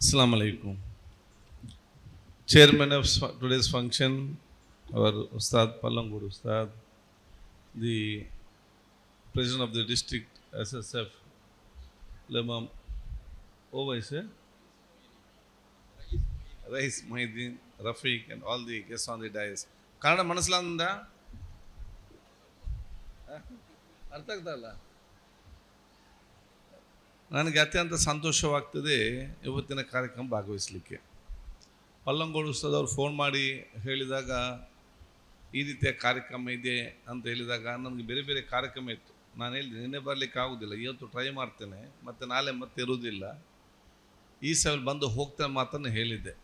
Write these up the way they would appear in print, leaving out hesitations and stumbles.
Assalamu alaikum. Chairman of today's function, our Ustad Pallangur Ustad, the President of the District SSF, Lemam Ovaise, Rais Mahidin, Rafiq, and all the guests on the dais. Kannada ಮನಸ್ಲಾಂದ ಅರ್ಥ ಆಗ್ತಲ್ಲ. ನನಗೆ ಅತ್ಯಂತ ಸಂತೋಷವಾಗ್ತದೆ ಇವತ್ತಿನ ಕಾರ್ಯಕ್ರಮ ಭಾಗವಹಿಸಲಿಕ್ಕೆ. ಪಲ್ಲಂಗೋಡು ಉತ್ಸವದವ್ರು phone ಮಾಡಿ ಹೇಳಿದಾಗ ಈ ರೀತಿಯ ಕಾರ್ಯಕ್ರಮ ಇದೆ ಅಂತ ಹೇಳಿದಾಗ ನನಗೆ ಬೇರೆ ಬೇರೆ ಕಾರ್ಯಕ್ರಮ ಇತ್ತು. ನಾನು ಹೇಳಿದೆ ನಿನ್ನೆ ಬರಲಿಕ್ಕೆ ಆಗೋದಿಲ್ಲ, ಇವತ್ತು ಟ್ರೈ ಮಾಡ್ತೇನೆ, ಮತ್ತು ನಾಳೆ ಮತ್ತೆ ಇರುವುದಿಲ್ಲ, ಈ ಸಲ ಬಂದು ಹೋಗ್ತೇನೆ ಮಾತನ್ನು ಹೇಳಿದ್ದೆ.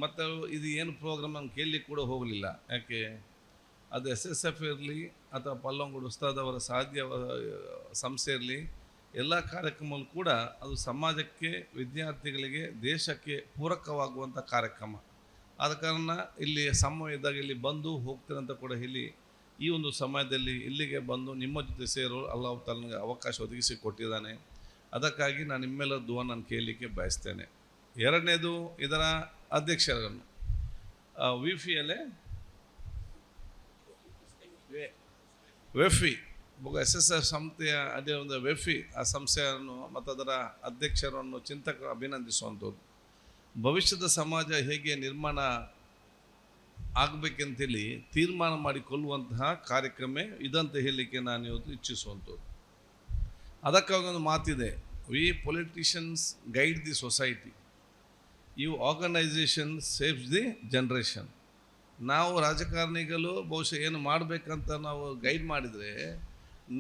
ಮತ್ತು ಇದು ಏನು ಪ್ರೋಗ್ರಾಮ್ ನಾನು ಕೇಳಲಿಕ್ಕೆ ಕೂಡ ಹೋಗಲಿಲ್ಲ. ಯಾಕೆ ಅದು SSF ಇರಲಿ ಅಥವಾ ಪಲ್ಲಂಗೋಡು ಉಸ್ತಾದ್ ಅವರ ಸಾಧ್ಯ ಸಂಸ್ಥೆ ಇರಲಿ, ಎಲ್ಲ ಕಾರ್ಯಕ್ರಮಗಳು ಕೂಡ ಅದು ಸಮಾಜಕ್ಕೆ, ವಿದ್ಯಾರ್ಥಿಗಳಿಗೆ, ದೇಶಕ್ಕೆ ಪೂರಕವಾಗುವಂಥ ಕಾರ್ಯಕ್ರಮ. ಆದ ಕಾರಣ ಇಲ್ಲಿ ಸಮಯ ಇದ್ದಾಗ ಇಲ್ಲಿ ಬಂದು ಹೋಗ್ತೇನೆ ಅಂತ ಕೂಡ ಹೇಳಿ ಈ ಒಂದು ಸಮಯದಲ್ಲಿ ಇಲ್ಲಿಗೆ ಬಂದು ನಿಮ್ಮ ಜೊತೆ ಸೇರಲು ಅಲ್ಲಾಹ್ ತಾಲಾ ನನಗೆ ಅವಕಾಶ ಒದಗಿಸಿ ಕೊಟ್ಟಿದ್ದಾನೆ. ಅದಕ್ಕಾಗಿ ನಾನು ನಿಮ್ಮೆಲ್ಲರ ದುವಾ ನಾನು ಕೇಳಲಿಕ್ಕೆ ಬಯಸ್ತೇನೆ. ಎರಡನೇದು, ಇದರ ಅಧ್ಯಕ್ಷರನ್ನು ವಿಫಿಯಲ್ಲೇ ವೆಫಿ SSF ಸಂಸ್ಥೆಯ ಅದೇ ಒಂದು ವೆಫಿ ಆ ಸಂಸ್ಥೆಯನ್ನು ಮತ್ತು ಅದರ ಅಧ್ಯಕ್ಷರನ್ನು ಚಿಂತಕರು ಅಭಿನಂದಿಸುವಂಥದ್ದು. ಭವಿಷ್ಯದ ಸಮಾಜ ಹೇಗೆ ನಿರ್ಮಾಣ ಆಗಬೇಕಂತೇಳಿ ತೀರ್ಮಾನ ಮಾಡಿಕೊಳ್ಳುವಂತಹ ಕಾರ್ಯಕ್ರಮ ಇದಂತ ಹೇಳಲಿಕ್ಕೆ ನಾನು ಇವತ್ತು ಇಚ್ಛಿಸುವಂಥದ್ದು. ಅದಕ್ಕಾಗಿ ಒಂದು ಮಾತಿದೆ, we politicians guide the society, you organisation saves the generation. ನಾವು ರಾಜಕಾರಣಿಗಳು ಬಹುಶಃ ಏನು ಮಾಡಬೇಕಂತ ನಾವು ಗೈಡ್ ಮಾಡಿದರೆ,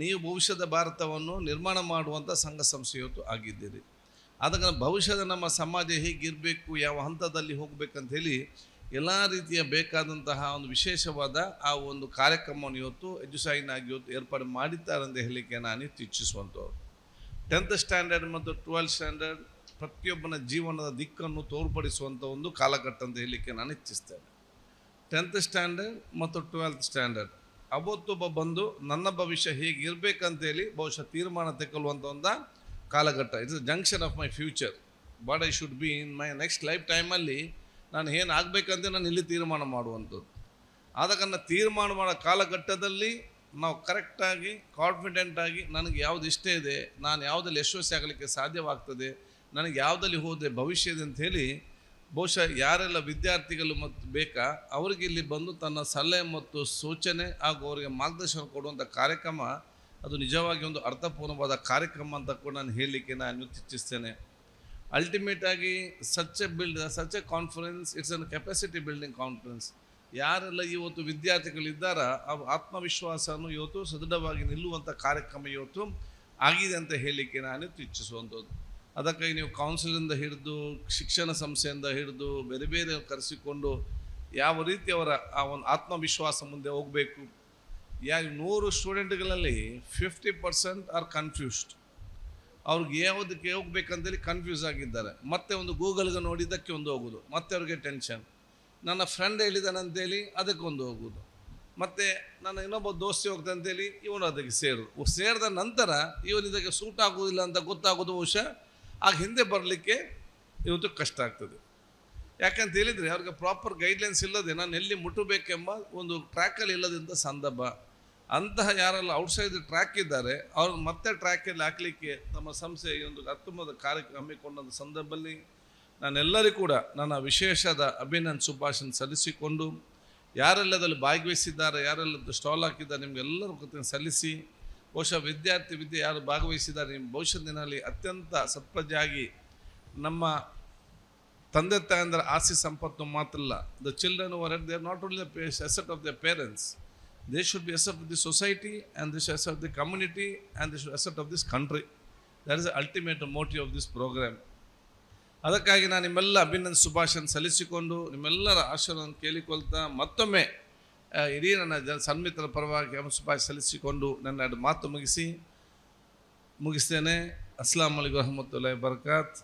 ನೀವು ಭವಿಷ್ಯದ ಭಾರತವನ್ನು ನಿರ್ಮಾಣ ಮಾಡುವಂಥ ಸಂಘ ಸಂಸ್ಥೆ ಇವತ್ತು ಆಗಿದ್ದೀರಿ. ಅದಕ್ಕೆ ಭವಿಷ್ಯದ ನಮ್ಮ ಸಮಾಜ ಹೇಗಿರಬೇಕು, ಯಾವ ಹಂತದಲ್ಲಿ ಹೋಗಬೇಕಂತ ಹೇಳಿ ಎಲ್ಲ ರೀತಿಯ ಬೇಕಾದಂತಹ ಒಂದು ವಿಶೇಷವಾದ ಆ ಒಂದು ಕಾರ್ಯಕ್ರಮವನ್ನು ಇವತ್ತು ಎಜುಸೈನಾಗಿ ಇವತ್ತು ಏರ್ಪಾಡು ಮಾಡಿದ್ದಾರೆ ಅಂತ ಹೇಳಲಿಕ್ಕೆ ನಾನು ಇಚ್ಛಿಸುವಂಥವ್ರು. 10th ಸ್ಟ್ಯಾಂಡರ್ಡ್ ಮತ್ತು 12th ಸ್ಟ್ಯಾಂಡರ್ಡ್ ಪ್ರತಿಯೊಬ್ಬನ ಜೀವನದ ದಿಕ್ಕನ್ನು ತೋರ್ಪಡಿಸುವಂಥ ಒಂದು ಕಾಲಘಟ್ಟ ಅಂತ ಹೇಳಲಿಕ್ಕೆ ನಾನು ಇಚ್ಛಿಸ್ತೇನೆ. 10th ಸ್ಟ್ಯಾಂಡರ್ಡ್ ಮತ್ತು 12th ಸ್ಟ್ಯಾಂಡರ್ಡ್ ಅವತ್ತೊಬ್ಬ ಬಂದು ನನ್ನ ಭವಿಷ್ಯ ಹೇಗಿರಬೇಕಂತೇಳಿ ಬಹುಶಃ ತೀರ್ಮಾನ ತೆಗೊಳ್ಳುವಂಥ ಒಂದು ಕಾಲಘಟ್ಟ. It's junction of my future, what I should be in my next life ಟೈಮಲ್ಲಿ ನಾನು ಏನು ಆಗಬೇಕಂತ ನಾನು ಇಲ್ಲಿ ತೀರ್ಮಾನ ಮಾಡುವಂಥದ್ದು. ಆದ ಕಾರಣ ತೀರ್ಮಾನ ಮಾಡೋ ಕಾಲಘಟ್ಟದಲ್ಲಿ ನಾವು ಕರೆಕ್ಟಾಗಿ ಕಾನ್ಫಿಡೆಂಟಾಗಿ ನನಗೆ ಯಾವುದು ಇಷ್ಟ ಇದೆ, ನಾನು ಯಾವುದಲ್ಲಿ ಯಶಸ್ವಿ ಆಗಲಿಕ್ಕೆ ಸಾಧ್ಯವಾಗ್ತದೆ, ನನಗೆ ಯಾವುದಲ್ಲಿ ಹೋದರೆ ಭವಿಷ್ಯ ಇದೆ ಅಂಥೇಳಿ ಬಹುಶಃ ಯಾರೆಲ್ಲ ವಿದ್ಯಾರ್ಥಿಗಳು ಮತ್ತು ಬೇಕಾ ಅವರಿಗೆ ಇಲ್ಲಿ ಬಂದು ತನ್ನ ಸಲಹೆ ಮತ್ತು ಸೂಚನೆ ಹಾಗೂ ಅವರಿಗೆ ಮಾರ್ಗದರ್ಶನ ಕೊಡುವಂಥ ಕಾರ್ಯಕ್ರಮ ಅದು ನಿಜವಾಗಿ ಒಂದು ಅರ್ಥಪೂರ್ಣವಾದ ಕಾರ್ಯಕ್ರಮ ಅಂತ ಕೂಡ ನಾನು ಹೇಳಲಿಕ್ಕೆ ನಾನು ಇಚ್ಛಿಸ್ತೇನೆ. ಅಲ್ಟಿಮೇಟಾಗಿ such a conference, it's an capacity building conference. ಯಾರೆಲ್ಲ ಇವತ್ತು ವಿದ್ಯಾರ್ಥಿಗಳಿದ್ದಾರ ಅವ್ರ ಆತ್ಮವಿಶ್ವಾಸವನ್ನು ಇವತ್ತು ಸದೃಢವಾಗಿ ನಿಲ್ಲುವಂಥ ಕಾರ್ಯಕ್ರಮ ಇವತ್ತು ಆಗಿದೆ ಅಂತ ಹೇಳಲಿಕ್ಕೆ ನಾನು ಇಚ್ಛಿಸುವಂಥದ್ದು. ಅದಕ್ಕಾಗಿ ನೀವು ಕೌನ್ಸಿಲಿಂದ ಹಿಡಿದು ಶಿಕ್ಷಣ ಸಂಸ್ಥೆಯಿಂದ ಹಿಡಿದು ಬೇರೆ ಬೇರೆ ಕರೆಸಿಕೊಂಡು ಯಾವ ರೀತಿ ಅವರ ಆ ಒಂದು ಆತ್ಮವಿಶ್ವಾಸ ಮುಂದೆ ಹೋಗಬೇಕು. 100 ಸ್ಟೂಡೆಂಟ್ಗಳಲ್ಲಿ 50% ಆರ್ ಕನ್ಫ್ಯೂಸ್ಡ್. ಅವ್ರಿಗೆ ಯಾವುದಕ್ಕೆ ಹೋಗ್ಬೇಕಂತೇಳಿ ಕನ್ಫ್ಯೂಸ್ ಆಗಿದ್ದಾರೆ. ಮತ್ತೆ ಒಂದು ಗೂಗಲ್ಗೆ ನೋಡಿದ್ದಕ್ಕೆ ಒಂದು ಹೋಗೋದು, ಮತ್ತೆ ಅವ್ರಿಗೆ ಟೆನ್ಷನ್. ನನ್ನ ಫ್ರೆಂಡ್ ಹೇಳಿದಾನಂತೇಳಿ ಅದಕ್ಕೆ ಒಂದು ಹೋಗೋದು, ಮತ್ತು ನನ್ನ ಇನ್ನೊಬ್ಬ ದೋಸ್ತಿ ಹೋಗ್ತಾನೆ ಅಂತೇಳಿ ಇವನು ಅದಕ್ಕೆ ಸೇರಿದ ನಂತರ ಇವನು ಇದಕ್ಕೆ ಸೂಟ್ ಆಗೋದಿಲ್ಲ ಅಂತ ಗೊತ್ತಾಗೋದು ಬಹುಶಃ ಆಗ ಹಿಂದೆ ಬರಲಿಕ್ಕೆ ಇವತ್ತು ಕಷ್ಟ ಆಗ್ತದೆ. ಯಾಕಂತ ಹೇಳಿದರೆ ಅವ್ರಿಗೆ ಪ್ರಾಪರ್ ಗೈಡ್ಲೈನ್ಸ್ ಇಲ್ಲದೆ ನಾನು ಎಲ್ಲಿ ಮುಟ್ಟಬೇಕೆಂಬ ಒಂದು ಟ್ರ್ಯಾಕಲ್ಲಿ ಇಲ್ಲದಂಥ ಸಂದರ್ಭ. ಅಂತಹ ಯಾರೆಲ್ಲ ಔಟ್ಸೈಡ್ ಟ್ರ್ಯಾಕ್ ಇದ್ದಾರೆ ಅವ್ರು ಮತ್ತೆ ಟ್ರ್ಯಾಕಲ್ಲಿ ಹಾಕಲಿಕ್ಕೆ ನಮ್ಮ ಸಂಸ್ಥೆ ಈ ಒಂದು ಅತ್ಯುತ್ತಮವಾದ ಕಾರ್ಯಕ್ರಮ ಹಮ್ಮಿಕೊಂಡಂಥ ಸಂದರ್ಭದಲ್ಲಿ ನಾನೆಲ್ಲರಿಗೂ ಕೂಡ ನನ್ನ ವಿಶೇಷದ ಅಭಿನಂದನೆ ಶುಭಾಶಯ ಸಲ್ಲಿಸಿಕೊಂಡು, ಯಾರೆಲ್ಲದಲ್ಲಿ ಭಾಗವಹಿಸಿದ್ದಾರೆ, ಯಾರೆಲ್ಲ ಸ್ಟಾಲ್ ಹಾಕಿದ್ದಾರೆ, ನಿಮಗೆಲ್ಲರೂ ಕೃತಜ್ಞತೆ ಸಲ್ಲಿಸಿ, ಬಹುಶಃ ವಿದ್ಯೆ ಯಾರು ಭಾಗವಹಿಸಿದ್ದಾರೆ ನಿಮ್ಮ ಭವಿಷ್ಯದ ದಿನದಲ್ಲಿ ಅತ್ಯಂತ ಸತ್ಪ್ರಜೆಯಾಗಿ ನಮ್ಮ ತಂದೆ ತಾಯಂದರ ಆಸ್ತಿ ಸಂಪತ್ತು ಮಾತ್ರ ಅಲ್ಲ, the children were they are not only the asset of the parents, they should be asset of the society and the asset of the community and the should asset of this country. That is the ultimate motive of this programme. ಅದಕ್ಕಾಗಿ ನಾನು ನಿಮ್ಮೆಲ್ಲ ಅಭಿನಂದನೆ ಶುಭಾಶಯ ಸಲ್ಲಿಸಿಕೊಂಡು ನಿಮ್ಮೆಲ್ಲರ ಆಶೀರ್ವಾದ ಕೇಳಿಕೊಳ್ತಾ ಮತ್ತೊಮ್ಮೆ ಇಡೀ ನನ್ನ ಸನ್ಮಿತರ ಪರವಾಗಿ ಶುಭಾಶಯ ಸಲ್ಲಿಸಿಕೊಂಡು ನನ್ನ ಮಾತು ಮುಗಿಸ್ತೇನೆ. ಅಸ್ಸಲಾಮು ಅಲೈಕುಂ ವರಹಮತುಲ್ಲಾಹಿ ವಬರಕಾತ್.